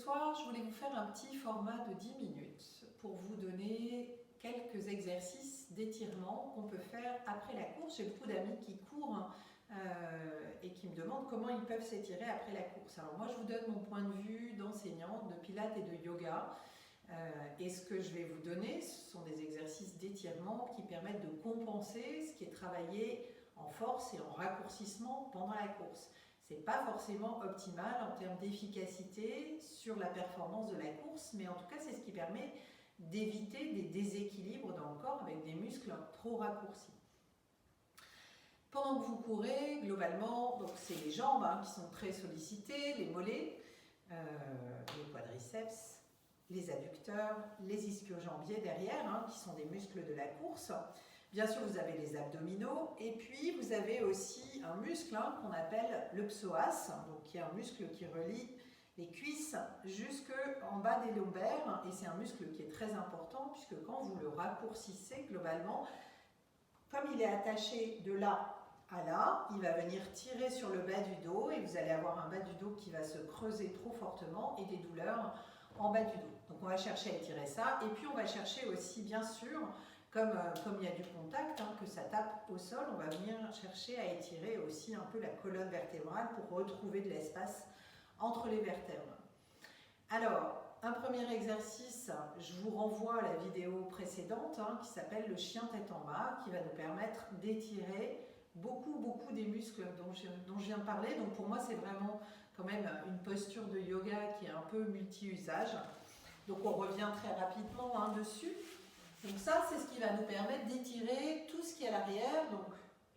soir, je voulais vous faire un petit format de 10 minutes pour vous donner quelques exercices d'étirement qu'on peut faire après la course. J'ai beaucoup d'amis qui courent et qui me demandent comment ils peuvent s'étirer après la course. Alors moi, je vous donne mon point de vue d'enseignante de pilates et de yoga. Et ce que je vais vous donner, ce sont des exercices d'étirement qui permettent de compenser ce qui est travaillé en force et en raccourcissement pendant la course. Ce n'est pas forcément optimal en termes d'efficacité sur la performance de la course, mais en tout cas, c'est ce qui permet d'éviter des déséquilibres dans le corps avec des muscles trop raccourcis. Pendant que vous courez, globalement, c'est les jambes qui sont très sollicitées, les mollets, les quadriceps, les adducteurs, les ischio-jambiers derrière, qui sont des muscles de la course. Bien sûr, vous avez les abdominaux et puis vous avez aussi un muscle qu'on appelle le psoas, donc qui est un muscle qui relie les cuisses jusqu'en bas des lombaires, et c'est un muscle qui est très important puisque quand vous le raccourcissez globalement, comme il est attaché de là à là, il va venir tirer sur le bas du dos et vous allez avoir un bas du dos qui va se creuser trop fortement et des douleurs en bas du dos. Donc on va chercher à étirer ça et puis on va chercher aussi bien sûr, comme il y a du contact, que ça tape au sol, on va venir chercher à étirer aussi un peu la colonne vertébrale pour retrouver de l'espace entre les vertèbres. Alors, un premier exercice, je vous renvoie à la vidéo précédente qui s'appelle le chien tête en bas, qui va nous permettre d'étirer beaucoup des muscles dont je viens de parler. Donc pour moi, c'est vraiment quand même une posture de yoga qui est un peu multi-usage. Donc on revient très rapidement dessus. Donc ça, c'est ce qui va nous permettre d'étirer tout ce qui est à l'arrière, donc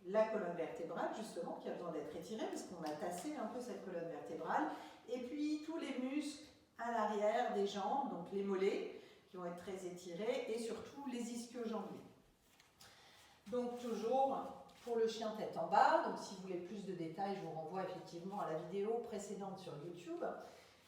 la colonne vertébrale justement, qui a besoin d'être étirée, parce qu'on a tassé un peu cette colonne vertébrale, et puis tous les muscles à l'arrière des jambes, donc les mollets, qui vont être très étirés, et surtout les ischio-jambiers. Donc toujours pour le chien tête en bas, donc si vous voulez plus de détails, je vous renvoie effectivement à la vidéo précédente sur YouTube.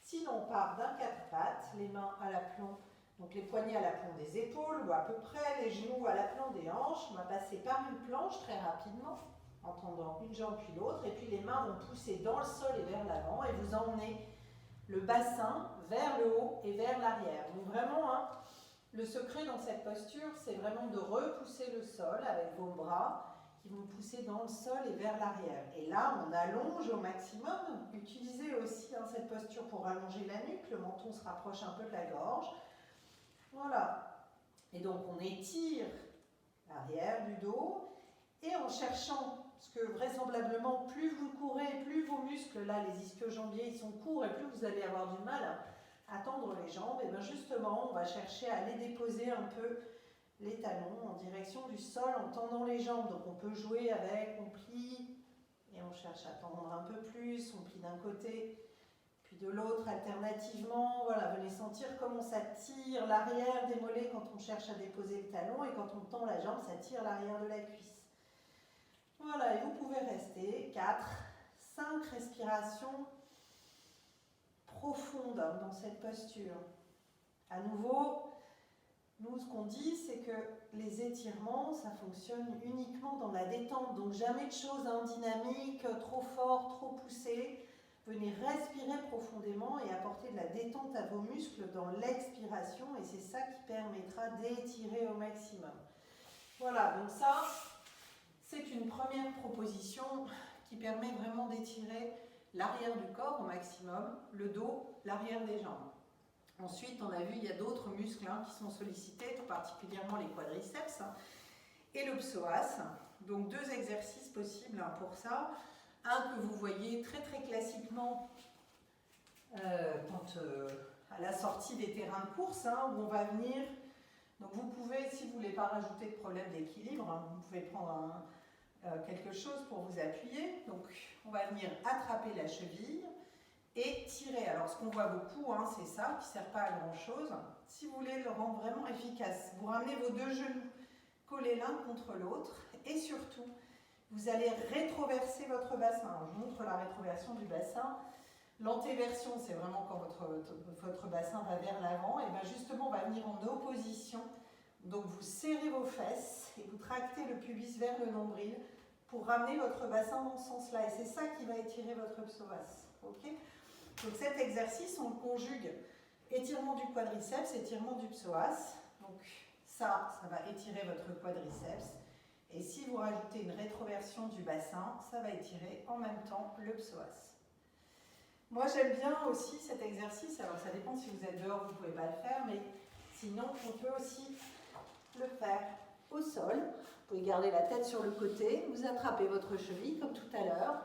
Sinon, on part d'un quatre pattes, les mains à l'aplomb, donc les poignets à l'aplomb des épaules ou à peu près, les genoux à l'aplomb des hanches. On va passer par une planche très rapidement, en tendant une jambe puis l'autre, et puis les mains vont pousser dans le sol et vers l'avant et vous emmenez le bassin vers le haut et vers l'arrière. Donc vraiment, le secret dans cette posture, c'est vraiment de repousser le sol avec vos bras qui vont pousser dans le sol et vers l'arrière. Et là, on allonge au maximum. Utilisez aussi cette posture pour allonger la nuque. Le menton se rapproche un peu de la gorge. Voilà. Et donc, on étire l'arrière du dos. Et en cherchant, parce que vraisemblablement, plus vous courez, plus vos muscles, là, les ischio-jambiers, ils sont courts, et plus vous allez avoir du mal à tendre les jambes, et bien justement, on va chercher à aller déposer un peu les talons en direction du sol en tendant les jambes. Donc on peut jouer avec, on plie, et on cherche à tendre un peu plus, on plie d'un côté, puis de l'autre alternativement. Voilà, venez sentir comment ça tire l'arrière des mollets quand on cherche à déposer le talon, et quand on tend la jambe, ça tire l'arrière de la cuisse. Voilà, et vous pouvez rester 4, 5 respirations profondes dans cette posture. À nouveau, nous, ce qu'on dit, c'est que les étirements, ça fonctionne uniquement dans la détente. Donc jamais de choses dynamiques, trop fort, trop poussées. Venez respirer profondément et apporter de la détente à vos muscles dans l'expiration. Et c'est ça qui permettra d'étirer au maximum. Voilà, donc ça, c'est une première proposition qui permet vraiment d'étirer l'arrière du corps au maximum, le dos, l'arrière des jambes. Ensuite, on a vu, il y a d'autres muscles qui sont sollicités, tout particulièrement les quadriceps et le psoas. Donc, 2 exercices possibles pour ça. Un que vous voyez très classiquement à la sortie des terrains de course, où on va venir. Donc, vous pouvez, si vous ne voulez pas rajouter de problème d'équilibre, vous pouvez prendre quelque chose pour vous appuyer. Donc, on va venir attraper la cheville et tirer. Alors, ce qu'on voit beaucoup, c'est ça, qui ne sert pas à grand-chose. Si vous voulez le rendre vraiment efficace, vous ramenez vos 2 genoux collés l'un contre l'autre et surtout, vous allez rétroverser votre bassin. Je vous montre la rétroversion du bassin. L'antéversion, c'est vraiment quand votre bassin va vers l'avant. Et bien justement, on va venir en opposition. Donc, vous serrez vos fesses et vous tractez le pubis vers le nombril pour ramener votre bassin dans ce sens-là. Et c'est ça qui va étirer votre psoas. Okay ? Donc cet exercice, on le conjugue étirement du quadriceps, étirement du psoas. Donc ça va étirer votre quadriceps. Et si vous rajoutez une rétroversion du bassin, ça va étirer en même temps le psoas. Moi j'aime bien aussi cet exercice, alors ça dépend si vous êtes dehors, vous ne pouvez pas le faire, mais sinon on peut aussi le faire au sol. Vous pouvez garder la tête sur le côté, vous attrapez votre cheville comme tout à l'heure.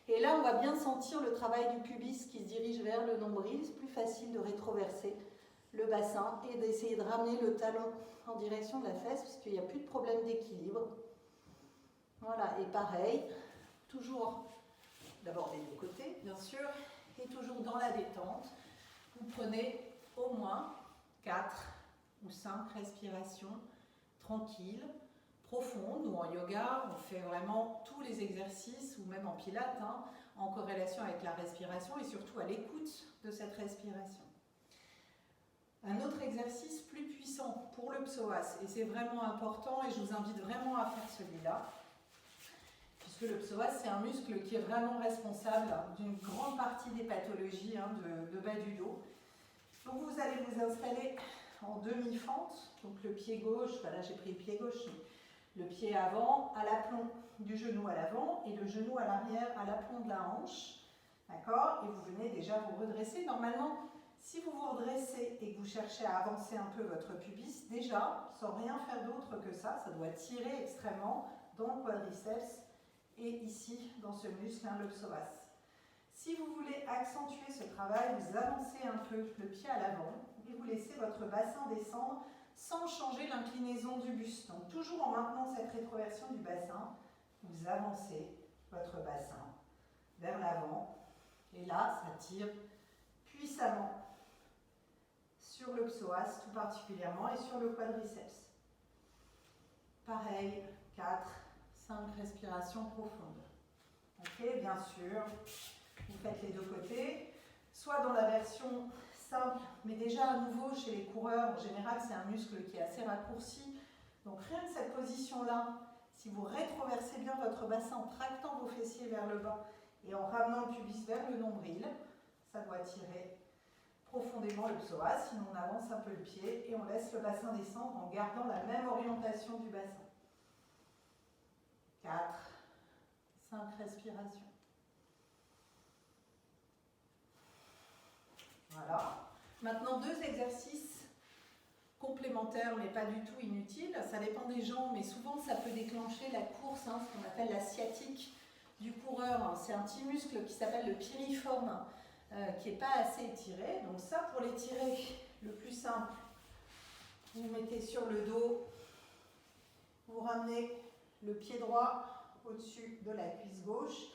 Et là on va bien sentir le travail du pubis qui se dirige vers le nombril. C'est plus facile de rétroverser le bassin et d'essayer de ramener le talon en direction de la fesse parce qu'il n'y a plus de problème d'équilibre. Voilà, et pareil, toujours d'abord des deux côtés bien sûr, et toujours dans la détente. Vous prenez au moins 4 ou 5 respirations tranquilles, profondes, ou en yoga, on fait vraiment tous les exercices, ou même en pilates, en corrélation avec la respiration et surtout à l'écoute de cette respiration. Un autre exercice plus puissant pour le psoas, et c'est vraiment important, et je vous invite vraiment à faire celui-là, puisque le psoas, c'est un muscle qui est vraiment responsable d'une grande partie des pathologies de bas du dos. Donc vous allez vous installer en demi-fente, donc le pied gauche, là j'ai pris le pied gauche, le pied avant à l'aplomb du genou à l'avant et le genou à l'arrière à l'aplomb de la hanche. D'accord? Et vous venez déjà vous redresser. Normalement, si vous vous redressez et que vous cherchez à avancer un peu votre pubis, déjà, sans rien faire d'autre que ça doit tirer extrêmement dans le quadriceps et ici, dans ce muscle, le psoas. Si vous voulez accentuer ce travail, vous avancez un peu le pied à l'avant et vous laissez votre bassin descendre sans changer l'inclinaison du buste. Donc toujours en maintenant cette rétroversion du bassin, vous avancez votre bassin vers l'avant et là, ça tire puissamment sur le psoas tout particulièrement et sur le quadriceps. Pareil, 4, 5 respirations profondes. Ok, bien sûr, vous faites les deux côtés, soit dans la version simple, mais déjà à nouveau chez les coureurs, en général c'est un muscle qui est assez raccourci, donc rien que cette position-là, si vous rétroversez bien votre bassin en tractant vos fessiers vers le bas et en ramenant le pubis vers le nombril, ça doit tirer profondément le psoas, sinon on avance un peu le pied et on laisse le bassin descendre en gardant la même orientation du bassin. 4, 5 respirations. Voilà. Maintenant, 2 exercices complémentaires, mais pas du tout inutiles. Ça dépend des gens, mais souvent ça peut déclencher la course, ce qu'on appelle la sciatique du coureur. C'est un petit muscle qui s'appelle le piriforme, qui n'est pas assez étiré. Donc ça, pour l'étirer, le plus simple, vous mettez sur le dos, vous ramenez le pied droit au-dessus de la cuisse gauche,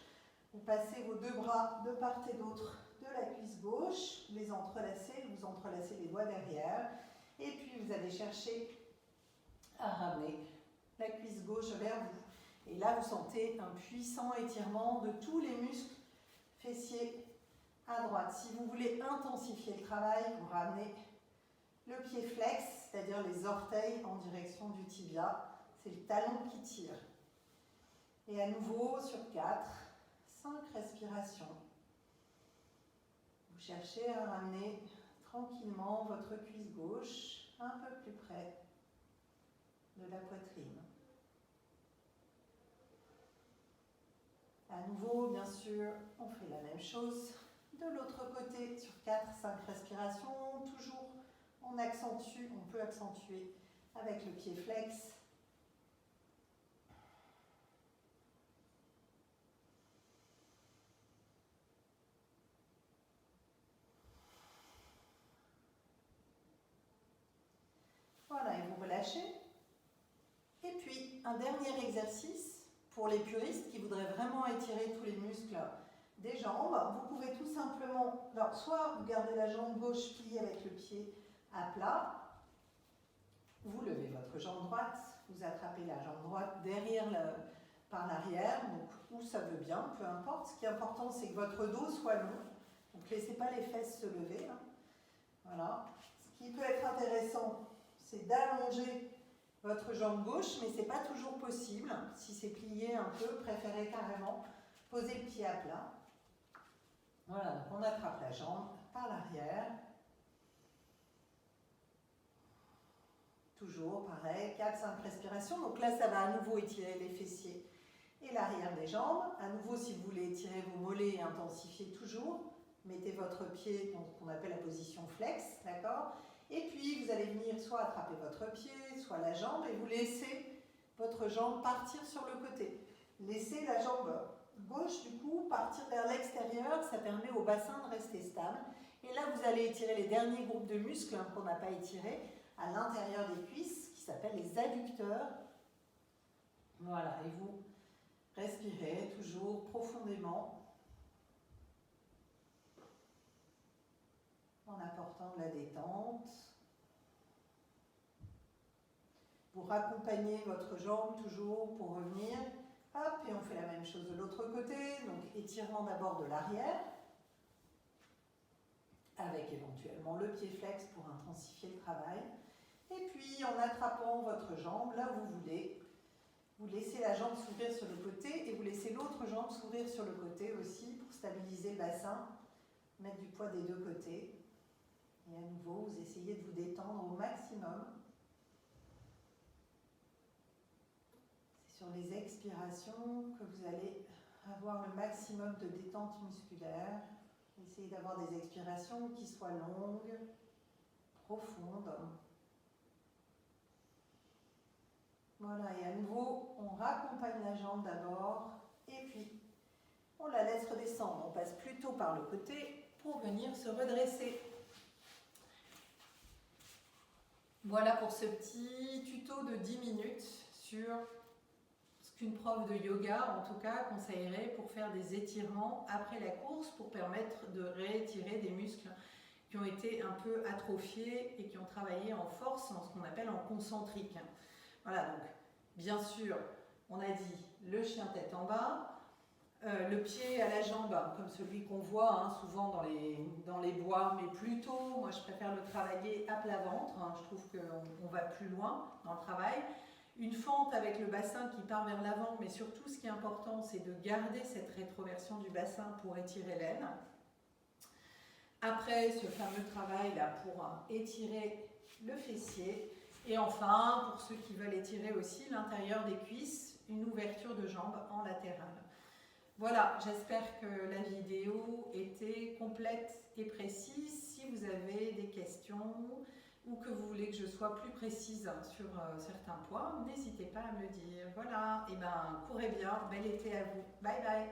vous passez vos 2 bras de part et d'autre de la cuisse gauche, les entrelacez, vous entrelacez les doigts derrière, et puis vous allez chercher à ramener la cuisse gauche vers vous. Et là, vous sentez un puissant étirement de tous les muscles fessiers à droite. Si vous voulez intensifier le travail, vous ramenez le pied flex, c'est-à-dire les orteils en direction du tibia. C'est le talon qui tire. Et à nouveau, sur 4, 5 respirations. Vous cherchez à ramener tranquillement votre cuisse gauche un peu plus près de la poitrine. À nouveau, bien sûr, on fait la même chose de l'autre côté sur 4, 5 respirations. Toujours, on peut accentuer avec le pied flex. Voilà, et vous relâchez. Et puis, un dernier exercice pour les puristes qui voudraient vraiment étirer tous les muscles des jambes. Vous pouvez tout simplement, alors soit vous gardez la jambe gauche pliée avec le pied à plat, vous levez votre jambe droite, vous attrapez la jambe droite par l'arrière, donc où ça veut bien, peu importe. Ce qui est important, c'est que votre dos soit long, donc laissez pas les fesses se lever. Voilà. Ce qui peut être intéressant, c'est d'allonger votre jambe gauche, mais ce n'est pas toujours possible. Si c'est plié un peu, préférez carrément poser le pied à plat. Voilà, donc on attrape la jambe par l'arrière. Toujours pareil, 4-5 respirations. Donc là, ça va à nouveau étirer les fessiers et l'arrière des jambes. À nouveau, si vous voulez étirer vos mollets et intensifier toujours, mettez votre pied, donc qu'on appelle la position flex, d'accord? Et puis, vous allez venir soit attraper votre pied, soit la jambe, et vous laissez votre jambe partir sur le côté. Laissez la jambe gauche, du coup, partir vers l'extérieur. Ça permet au bassin de rester stable. Et là, vous allez étirer les derniers groupes de muscles qu'on n'a pas étirés à l'intérieur des cuisses, qui s'appellent les adducteurs. Voilà, et vous respirez toujours profondément en apportant de la détente. Vous raccompagnez votre jambe toujours pour revenir. Hop, et on fait la même chose de l'autre côté. Donc étirement d'abord de l'arrière, avec éventuellement le pied flex pour intensifier le travail. Et puis en attrapant votre jambe, là où vous voulez, vous laissez la jambe s'ouvrir sur le côté et vous laissez l'autre jambe s'ouvrir sur le côté aussi pour stabiliser le bassin, mettre du poids des deux côtés. Et à nouveau, vous essayez de vous détendre au maximum. C'est sur les expirations que vous allez avoir le maximum de détente musculaire. Essayez d'avoir des expirations qui soient longues, profondes. Voilà, et à nouveau, on raccompagne la jambe d'abord, et puis on la laisse redescendre. On passe plutôt par le côté pour venir se redresser. Voilà pour ce petit tuto de 10 minutes sur ce qu'une prof de yoga, en tout cas, conseillerait pour faire des étirements après la course, pour permettre de réétirer des muscles qui ont été un peu atrophiés et qui ont travaillé en force, en ce qu'on appelle en concentrique. Voilà, donc bien sûr, on a dit le chien tête en bas, le pied à la jambe, comme celui qu'on voit souvent dans les bois, mais plutôt, moi je préfère le travailler à plat ventre, je trouve qu'on va plus loin dans le travail. Une fente avec le bassin qui part vers l'avant, mais surtout ce qui est important, c'est de garder cette rétroversion du bassin pour étirer l'aine. Après, ce fameux travail là pour étirer le fessier. Et enfin, pour ceux qui veulent étirer aussi l'intérieur des cuisses, une ouverture de jambe en latéral. Voilà, j'espère que la vidéo était complète et précise. Si vous avez des questions ou que vous voulez que je sois plus précise sur certains points, n'hésitez pas à me le dire. Voilà, et ben courez bien, bel été à vous. Bye bye.